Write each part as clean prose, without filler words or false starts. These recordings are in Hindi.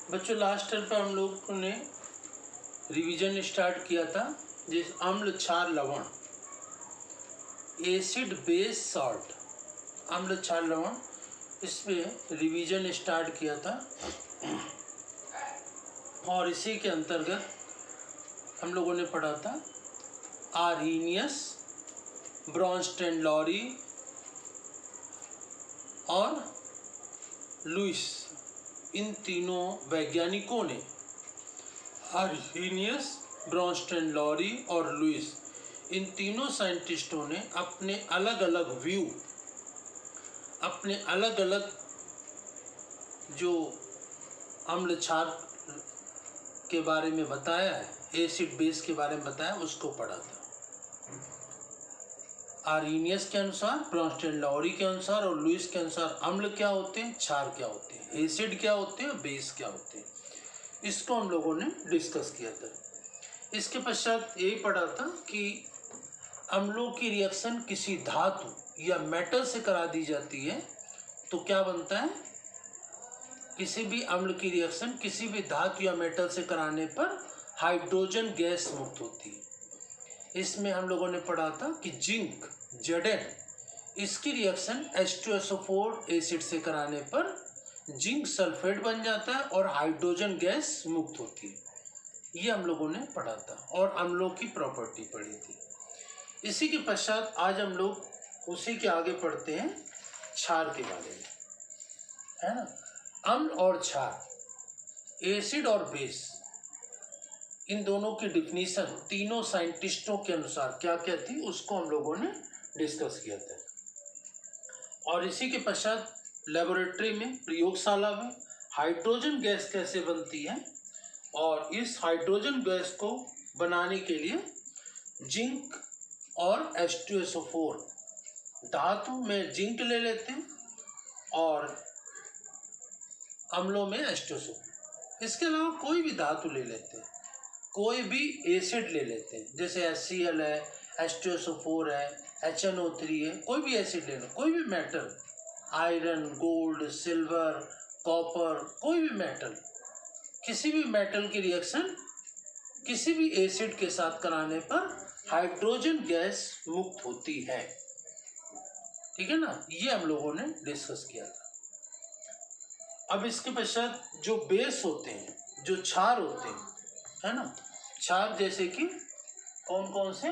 बच्चों लास्ट ईयर पे हम लोग ने रिवीजन स्टार्ट किया था जिस अम्ल क्षार लवण, एसिड बेस सॉल्ट, अम्ल क्षार लवण, इसमें रिवीजन स्टार्ट किया था। और इसी के अंतर्गत हम लोगों ने पढ़ा था आर्हीनियस, ब्रॉन्स्टेन लॉरी और लुईस, इन तीनों वैज्ञानिकों ने, आर्हीनियस, ब्रॉन्स्टेन लॉरी और लुईस, इन तीनों साइंटिस्टों ने अपने अलग अलग व्यू, अपने अलग अलग जो अम्ल क्षार के बारे में बताया है, एसिड बेस के बारे में बताया, उसको पढ़ा था। आर्हीनियस के अनुसार, ब्रॉन्स्टेन लॉरी के अनुसार और लुईस के अनुसार अम्ल क्या होते हैं, क्षार क्या होते हैं, एसिड क्या होते हैं, बेस क्या होते हैं, इसको हम लोगों ने डिस्कस किया था। इसके पश्चात यही पढ़ा था कि अम्लों की रिएक्शन किसी धातु या मेटल से करा दी जाती है तो क्या बनता है, किसी भी अम्ल की रिएक्शन किसी भी धातु या मेटल से कराने पर हाइड्रोजन गैस मुक्त होती है। इसमें हम लोगों ने पढ़ा था कि जिंक, Zn, इसकी रिएक्शन H2SO4 एसिड से कराने पर जिंक सल्फेट बन जाता है और हाइड्रोजन गैस मुक्त होती है। ये हम लोगों ने पढ़ा था और अम्लों की प्रॉपर्टी पढ़ी थी। इसी के पश्चात आज हम लोग उसी के आगे पढ़ते हैं क्षार के बारे में, है ना। अम्ल और क्षार, एसिड और बेस, इन दोनों की डिफिनीशन तीनों साइंटिस्टों के अनुसार क्या क्या थी उसको हम लोगों ने डिस्कस किया था। और इसी के पश्चात लेबोरेटरी में, प्रयोगशाला में हाइड्रोजन गैस कैसे बनती है और इस हाइड्रोजन गैस को बनाने के लिए जिंक और H2SO4 धातु में जिंक ले लेते हैं और अम्लों में H2SO4। इसके अलावा कोई भी धातु ले लेते हैं, कोई भी एसिड ले लेते हैं, जैसे HCl है, H2SO4 है, HNO3 है, कोई भी एसिड ले लो, कोई भी metal, iron, gold, silver, copper, कोई भी मेटल, किसी भी मेटल की रिएक्शन किसी भी एसिड के साथ कराने पर हाइड्रोजन गैस मुक्त होती है। ठीक है ना, ये हम लोगों ने डिस्कस किया था। अब इसके पश्चात जो बेस होते हैं, जो क्षार होते हैं, है ना, क्षार जैसे कि कौन कौन से,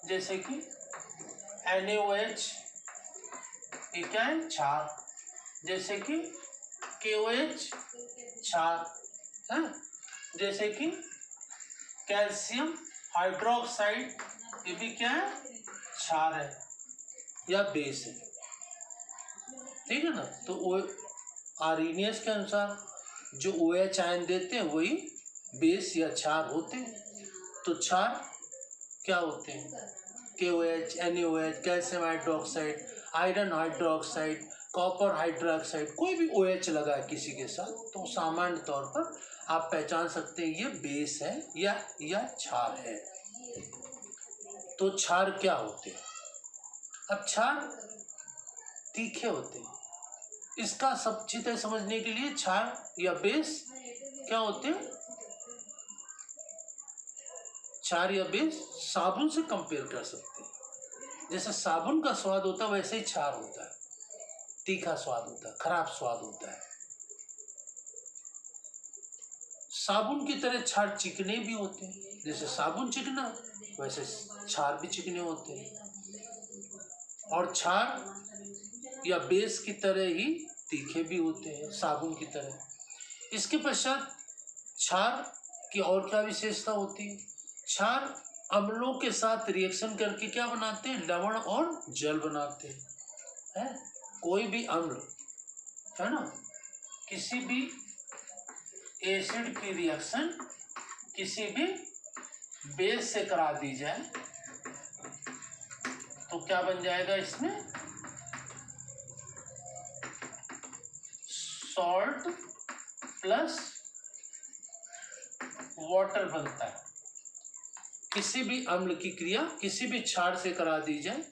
जैसे कि NaOH, ये क्या है, क्षार, जैसे कि KOH, क्षार है, जैसे कि कैल्शियम हाइड्रोक्साइड, ये भी क्या है, क्षार है या बेस है। ठीक है ना, तो वो आर्हीनियस के अनुसार जो OH आयन देते हैं वही बेस या क्षार होते हैं। तो क्षार क्या होते हैं, KOH, NaOH, calcium hydroxide, iron hydroxide, copper hydroxide, कोई भी OH लगा है किसी के साथ तो सामान्य तौर पर आप पहचान सकते हैं ये बेस है या क्षार है। तो क्षार क्या होते हैं, अब क्षार तीखे होते हैं। इसका सब चीजें समझने के लिए क्षार या बेस क्या होते हैं, क्षार या बेस साबुन से कंपेयर कर सकते हैं। जैसे साबुन का स्वाद होता है वैसे ही क्षार होता है, तीखा स्वाद होता है, खराब स्वाद होता है। साबुन की तरह क्षार चिकने भी होते हैं, जैसे साबुन चिकना वैसे क्षार भी चिकने होते हैं। और क्षार या बेस की तरह ही तीखे भी होते हैं, साबुन की तरह। इसके पश्चात क्षार की और क्या विशेषता होती है, क्षार अम्लों के साथ रिएक्शन करके क्या बनाते हैं, लवण और जल बनाते हैं। कोई भी अम्ल, है ना, किसी भी एसिड की रिएक्शन किसी भी बेस से करा दी जाए तो क्या बन जाएगा, इसमें सॉल्ट प्लस वाटर बनता है। किसी भी अम्ल की क्रिया किसी भी क्षार से करा दी जाए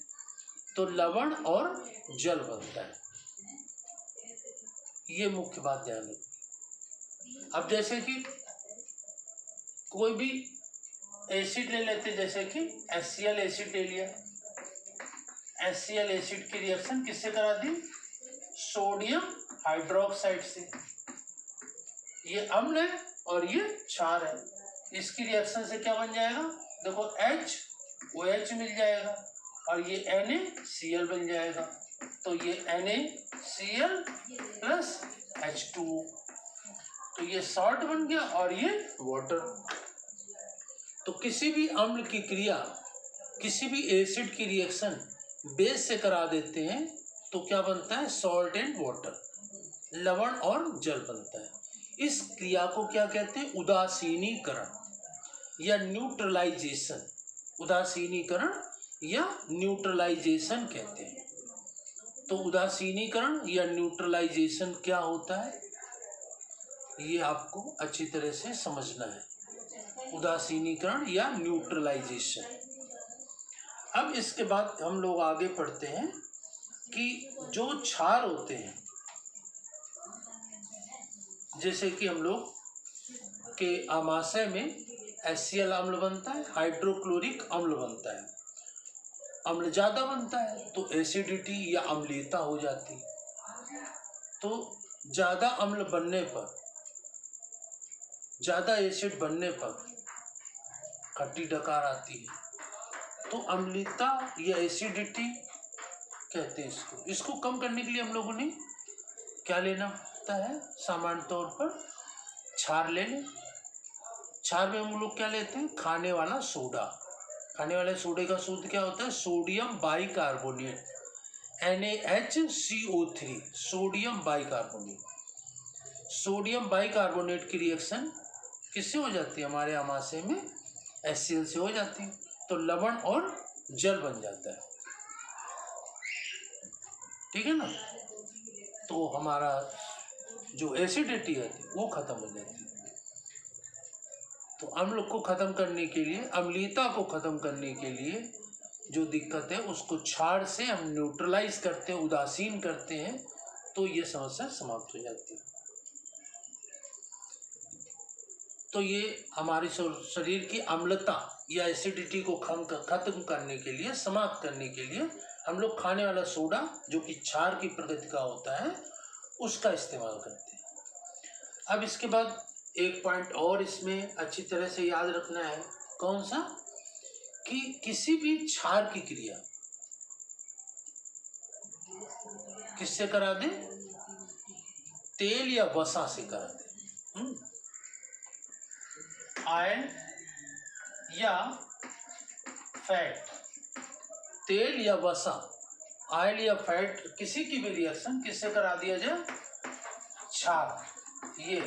तो लवण और जल बनता है। ये मुख्य बात ध्यान रखिए। अब जैसे कि कोई भी एसिड ले लेते, जैसे कि HCl एसिड ले लिया, HCl एसिड की रिएक्शन किससे करा दी? सोडियम हाइड्रोक्साइड से। ये अम्ल है और ये क्षार है, इसकी रिएक्शन से क्या बन जाएगा? देखो HOH मिल जाएगा और ये NaCl बन जाएगा, तो ये NaCl प्लस H2O, तो ये सॉल्ट बन गया और ये वाटर। तो किसी भी अम्ल की क्रिया, किसी भी एसिड की रिएक्शन बेस से करा देते हैं तो क्या बनता है? सॉल्ट एंड वाटर, लवण और जल बनता है। इस क्रिया को क्या कहते हैं? उदासीनीकरण या न्यूट्रलाइजेशन। उदासीनीकरण या न्यूट्रलाइजेशन कहते हैं। तो उदासीनीकरण या न्यूट्रलाइजेशन क्या होता है, ये आपको अच्छी तरह से समझना है। उदासीनीकरण या न्यूट्रलाइजेशन। अब इसके बाद हम लोग आगे पढ़ते हैं कि जो क्षार होते हैं, जैसे कि हम लोग के आमाशय में HCl अम्ल बनता है, हाइड्रोक्लोरिक अम्ल बनता है। अम्ल ज़्यादा बनता है तो एसिडिटी या अम्लीयता हो जाती है। तो ज़्यादा अम्ल बनने पर, ज़्यादा एसिड बनने पर खट्टी डकार आती है, तो अम्लीयता या एसिडिटी कहते हैं इसको। इसको कम करने के लिए हम लोगों ने क्या लेना होता है? सामान्य तौर पर क्षार ले लें। क्षार में हम लोग क्या लेते हैं? खाने वाला सोडा। खाने वाले सोडे का सूत्र क्या होता है? Sodium bicarbonate, NaHCO3, sodium bicarbonate. Sodium bicarbonate की रिएक्शन किससे हो जाती है? हमारे आमाशय में HCl से हो जाती है, तो लवण और जल बन जाता है। ठीक है ना? तो हमारा जो एसिडिटी है वो खत्म हो जाती है। तो अम्ल को खत्म करने के लिए, अम्लीयता को खत्म करने के लिए जो दिक्कत है उसको क्षार से हम न्यूट्रलाइज करते हैं, उदासीन करते हैं, तो ये समस्या समाप्त हो जाती है। तो ये हमारी शरीर की अम्लता या एसिडिटी को खत्म करने के लिए, समाप्त करने के लिए हम लोग खाने वाला सोडा, जो कि क्षार की प्रकृति का होता है, उसका इस्तेमाल करते हैं। अब इसके बाद एक पॉइंट और इसमें अच्छी तरह से याद रखना है। कौन सा? कि किसी भी क्षार की क्रिया किससे करा दे? तेल या वसा से करा दे। ऑयल या फैट, तेल या वसा, ऑयल या फैट, किसी की भी रिएक्शन किससे करा दिया जाए? क्षार। ये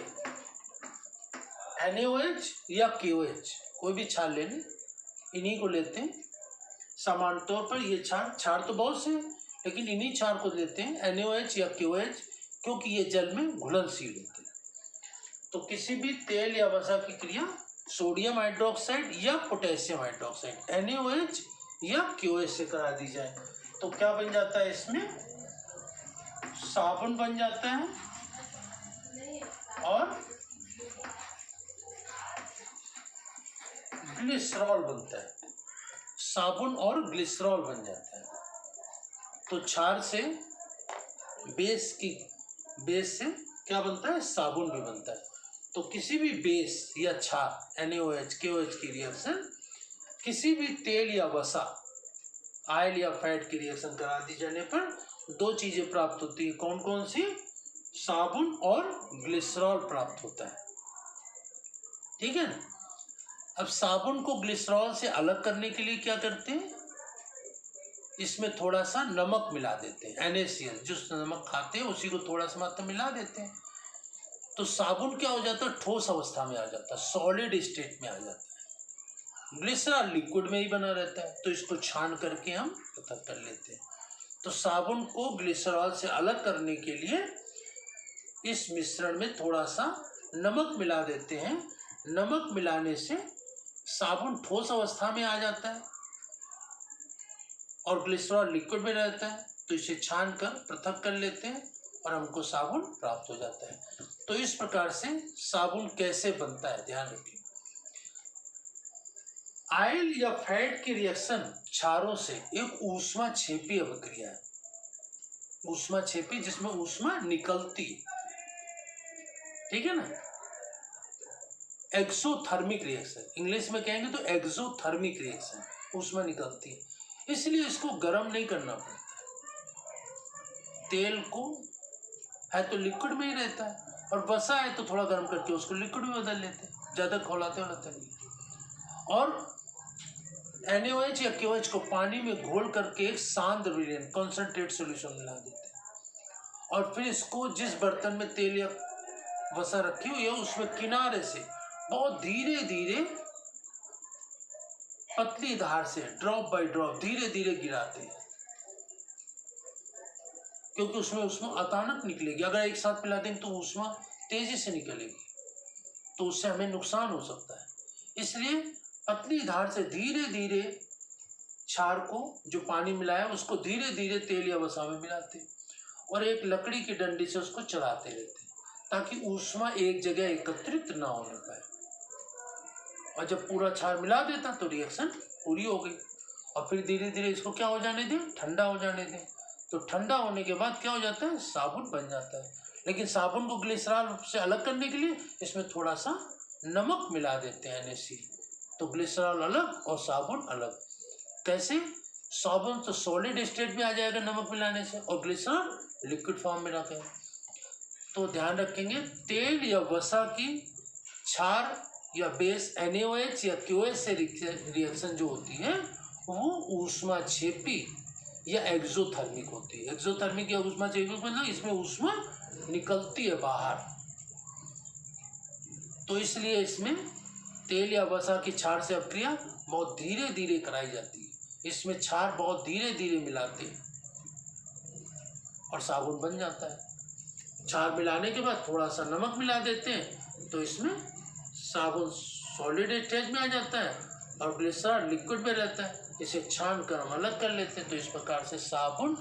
NaOH या KOH, कोई भी क्षार ले लें, इन्हीं को लेते हैं। सामान्य तौर पर ये क्षार तो बहुत से हैं, लेकिन इन्हीं क्षार को लेते हैं, NaOH या KOH, क्योंकि ये जल में घुलनशील होते हैं। तो किसी भी तेल या वसा की क्रिया सोडियम हाइड्रोक्साइड या पोटेशियम हाइड्रोक्साइड, NaOH या KOH से करा दी जाए तो क्या बन जाता है? इसमें साबुन बन जाता है और ग्लिसरॉल बनता है। साबुन और ग्लिसरॉल बन जाता है। तो क्षार से बेस से क्या बनता है? साबुन भी बनता है। तो किसी भी बेस या क्षार NaOH KOH की रिएक्शन किसी भी तेल या वसा, ऑयल या फैट की रिएक्शन करा दी जाने पर दो चीजें प्राप्त होती है। कौन कौन सी? साबुन और ग्लिसरॉल प्राप्त होता है। ठीक है ना? अब साबुन को ग्लिसरॉल से अलग करने के लिए क्या करते हैं? इसमें थोड़ा सा नमक मिला देते हैं, NaCl, जिस नमक खाते हैं उसी को थोड़ा सा मात्रा मिला देते हैं, तो साबुन क्या हो जाता है? ठोस अवस्था में आ जाता है, सॉलिड स्टेट में आ जाता है। ग्लिसरॉल लिक्विड में ही बना रहता है, तो इसको छान करके हम पृथक कर लेते हैं। तो साबुन को ग्लिसरॉल से अलग करने के लिए इस मिश्रण में थोड़ा सा नमक मिला देते हैं। नमक मिलाने से साबुन ठोस अवस्था में आ जाता है और ग्लिसरॉल लिक्विड में रहता है, तो इसे छान कर पृथक कर लेते हैं और हमको साबुन प्राप्त हो जाता है। तो इस प्रकार से साबुन कैसे बनता है ध्यान रखिए। ऑयल या फैट की रिएक्शन क्षारों से एक ऊष्माक्षेपी अभिक्रिया है। ऊष्माक्षेपी जिसमें ऊष्मा निकलती है, ठीक है ना। एक्सोथर्मिक रिएक्शन, इंग्लिश में कहेंगे तो एक्सोथर्मिक रिएक्शन, ऊष्मा निकलती है, इसलिए इसको गर्म नहीं करना पड़ता। तेल को है तो लिक्विड में ही रहता है, और वसा है तो थोड़ा गर्म करके उसको लिक्विड में बदल लेते हैं, ज़्यादा खौलाते नहीं। और NaOH या KOH को पानी में घोल करके एक शांत विलयन कॉन्सेंट्रेट सॉल्यूशन मिला देते हैं, और फिर इसको जिस बर्तन में तेल या वसा रखी हुई है उसमें किनारे से बहुत धीरे धीरे पतली धार से ड्रॉप बाय ड्रॉप धीरे धीरे गिराते हैं, क्योंकि उसमें ऊष्मा अचानक निकलेगी। अगर एक साथ पिला दें तो ऊष्मा तेजी से निकलेगी, तो उससे हमें नुकसान हो सकता है। इसलिए पतली धार से धीरे धीरे क्षार को जो पानी मिलाया उसको धीरे धीरे तेल या वसा में मिलाते हैं, और एक लकड़ी की डंडी से उसको चलाते रहते हैं ताकि ऊष्मा एक जगह एकत्रित ना होने पाए। और जब पूरा क्षार मिला देता तो रिएक्शन पूरी हो गई, और फिर धीरे धीरे इसको क्या हो जाने दें, ठंडा हो जाने दें। तो ठंडा होने के बाद क्या हो जाता है, साबुन बन जाता है। लेकिन साबुन को ग्लिसरॉल से अलग करने के लिए इसमें थोड़ा सा नमक मिला देते हैं NaCl, तो ग्लिसरॉल अलग और साबुन अलग। कैसे, साबुन तो सॉलिड स्टेट में आ जाएगा नमक मिलाने से, और ग्लिसरॉल लिक्विड फॉर्म में रखें। तो ध्यान रखेंगे, तेल या वसा की क्षार या बेस NaOH या KOH से रिएक्शन जो होती है वो ऊष्माक्षेपी या एक्सोथर्मिक होती है। एक्सोथर्मिक या ऊष्माक्षेपी मतलब इसमें ऊष्मा निकलती है बाहर, तो इसलिए इसमें तेल या वसा की क्षार से अभिक्रिया बहुत धीरे धीरे कराई जाती है। इसमें क्षार बहुत धीरे धीरे मिलाते हैं और साबुन बन जाता है। क्षार मिलाने के बाद थोड़ा सा नमक मिला देते हैं तो इसमें साबुन सॉलिड स्टेज में आ जाता है और ग्लिसरॉल लिक्विड में रहता है। इसे छान कर हम अलग कर लेते हैं। तो इस प्रकार से साबुन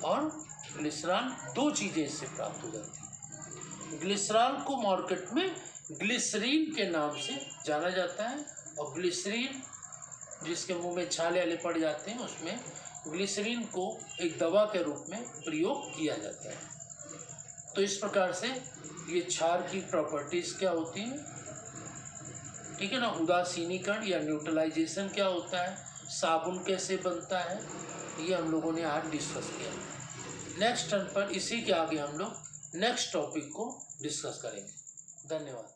और ग्लिसरॉल दो चीज़ें इससे प्राप्त हो जाती हैं। ग्लिसरॉल को मार्केट में ग्लिसरीन के नाम से जाना जाता है, और ग्लिसरीन जिसके मुंह में छाले वाले पड़ जाते हैं उसमें ग्लिसरीन को एक दवा के रूप में प्रयोग किया जाता है। तो इस प्रकार से ये क्षार की प्रॉपर्टीज़ क्या होती हैं, ठीक है ना। उदासीनीकरण या न्यूट्रलाइजेशन क्या होता है, साबुन कैसे बनता है, ये हम लोगों ने आज डिस्कस किया। नेक्स्ट टर्न पर इसी के आगे हम लोग नेक्स्ट टॉपिक को डिस्कस करेंगे। धन्यवाद।